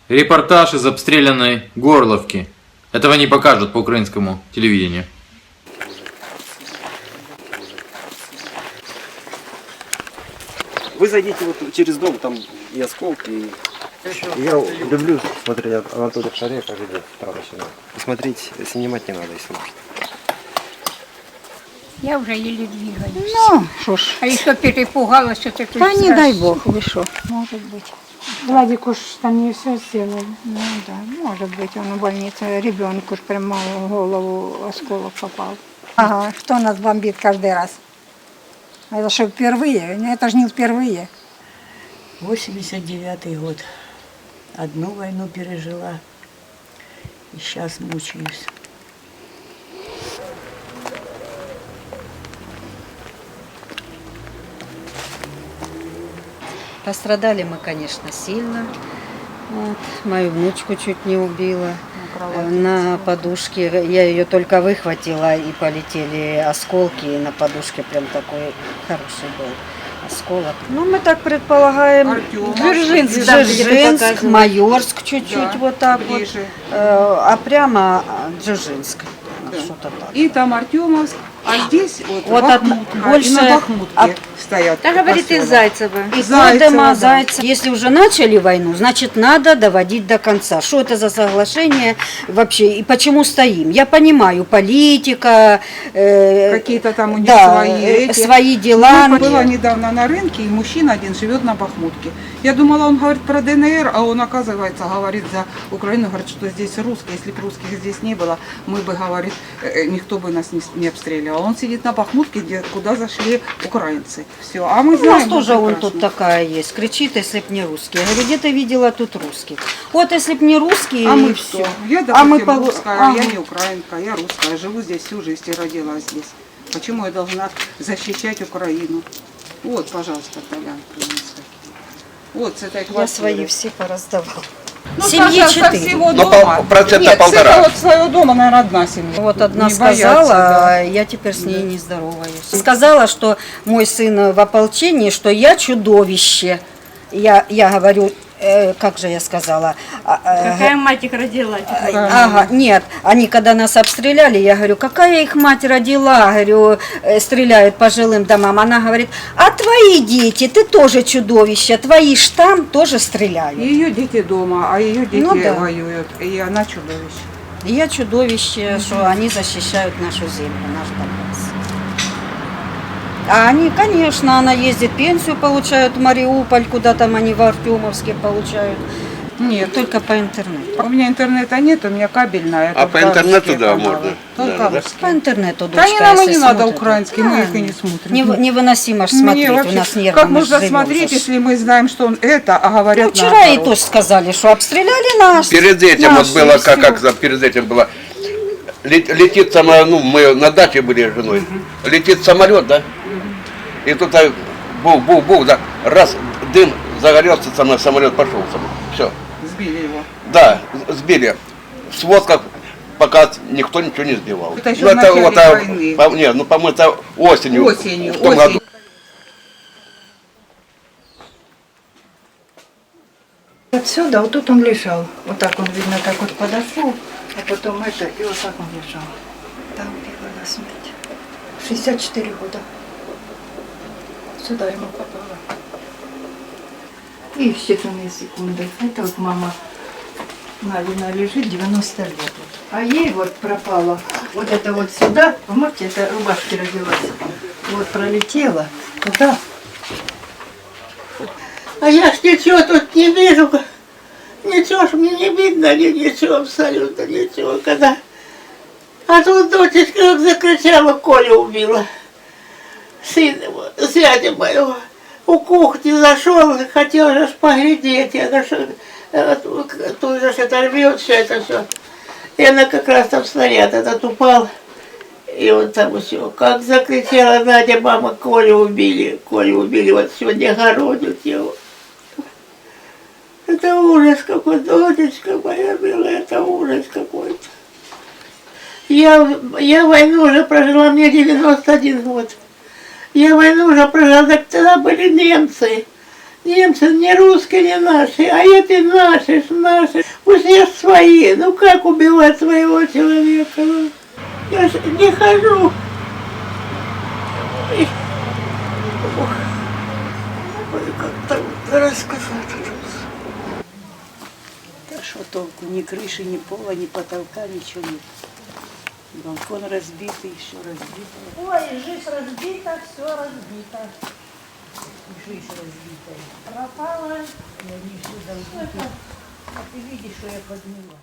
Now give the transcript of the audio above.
Репортаж из обстрелянной Горловки. Этого не покажут по украинскому телевидению. Вы зайдите вот через дом, там и осколки, и... Я люблю смотреть Анатолия Шария, как идет страшно. Смотреть, снимать не надо, если можно. Я вже еле двигаюсь. Ну, что ж. А еще перепугалась, что ты тут Да не дай бог, вы что. Может быть. Владику ж там не все сделали. Ну да, может быть, он в больнице. Ребенку ж прямо в голову осколок попал. Ага, что нас бомбит каждый раз? Это что, впервые? Это же не впервые. 89-й год. Одну войну пережила. И сейчас мучаюсь. Пострадали мы, конечно, сильно. Вот. Мою внучку чуть не убила. На подушке. Я ее только выхватила, и полетели осколки. И на подушке прям такой хороший был осколок. Ну, мы так предполагаем. Дзержинск, Майорск чуть-чуть, вот так ближе. Вот. А прямо Дзержинск. Да. Что-то так. И там Артемовск, а здесь вот Бахмутка, больше и на Бахмутке стоят. Да, говорит, из Зайцева. Из Зайцева, Зайцева. Если уже начали войну, значит, надо доводить до конца. Что это за соглашение вообще и почему стоим? Я понимаю, политика, какие-то там у них свои дела. Я была недавно на рынке, и мужчина один живет на Бахмутке. Я думала, он говорит про ДНР, а он, оказывается, говорит за Украину, говорит, что здесь русские. Если бы русских здесь не было, мы бы, говорит, никто бы нас не обстреливал. Он сидит на Бахмутке, куда зашли украинцы. Все. А мы знаем, у нас тоже вон тут такая есть, кричит, если б не русские. Я говорю, где ты видела тут русских? Вот если б не русские, а мы все. все. Я, допустим, русская, я не украинка, я русская, живу здесь всю жизнь и родилась здесь. Почему я должна защищать Украину? Вот, пожалуйста, Толян, принесли. Вот с этой квартиры. Я свои все пораздавала. Ну, семьи Саша, со 4. всего Но дома. процента Нет, полтора. с этого вот своего дома, наверное, одна семья. Вот одна Не сказала, боятся, да. а я теперь с ней не здороваюсь. Сказала, что мой сын в ополчении, что я чудовище. Я говорю, как же я сказала? Какая мать их родила? Ага, нет, они когда нас обстреляли, я говорю, какая их мать родила, говорю, стреляют по жилым домам. Она говорит, а твои дети, ты тоже чудовище, твои ж там тоже стреляют. Ее дети дома, а ее дети Ну да. воюют, и она чудовище. И я чудовище, что они защищают нашу землю, наш Донбасс. А они, конечно, она ездит, пенсию получают в Мариуполь, куда там они в Артемовске получают. Нет, Только по интернету. у меня интернета нет, у меня кабельная. А по интернету, русские да, каналы. можно. Только Да, да. русские. По интернету, Да дочка, они нам и если не надо смотрит. украинские, мы их и не смотрим. Невыносимо ж Мне смотреть, у вообще, нас нервы. как мы можно живем смотреть, же. если мы знаем, что он это, а говорят Ну, вчера и наоборот. тоже сказали, что обстреляли нас. Перед этим Наши, вот было, всё. как перед этим было, летит самолет, ну мы на даче были с женой, летит самолет, да, и тут бух, да, раз, дым загорелся, самолет пошел, все. Сбили его. Да, сбили. В сводках пока никто ничего не сбивал. Это еще в начале войны. По-моему, это осенью. Осенью, в том году. Отсюда, вот тут он лежал. Вот так он, видно, так вот подошел, а потом это, и вот так он лежал. Там убила смерть. 64 года. Сюда ему попало. И в считанные секунды. Это вот мама Налина лежит, 90 лет. А ей вот пропало. Вот это вот сюда, помните, это рубашки родилась. Вот пролетела туда. А я ж ничего тут не вижу. Ничего ж мне не видно, ничего, абсолютно ничего. Когда... А тут дочечка как закричала, Коля убила. Сын зятя моего. У кухни зашел, хотел же поглядеть. Я нашел, тут же это рвет все это все. И она как раз там снаряд этот упал. И он там все. Как закричала Надя, мама, Колю убили. Вот сегодня хоронят его. Это ужас какой, дочечка моя милая, это ужас какой-то. Я войну уже прожила, мне 91 год. Я войну уже прожила, так тогда были немцы. Немцы не русские, не наши, а эти наши, наши. Пусть есть свои. Ну как убивать своего человека? Ну, я же не хожу. Ой, как там рассказать. Да что толку? Ни крыши, ни пола, ни потолка, ничего нет. Балкон разбитый, все разбито. Ой, жизнь разбита, все разбито. Жизнь разбитая. Пропала. И они все должны. А ты видишь, что я подняла.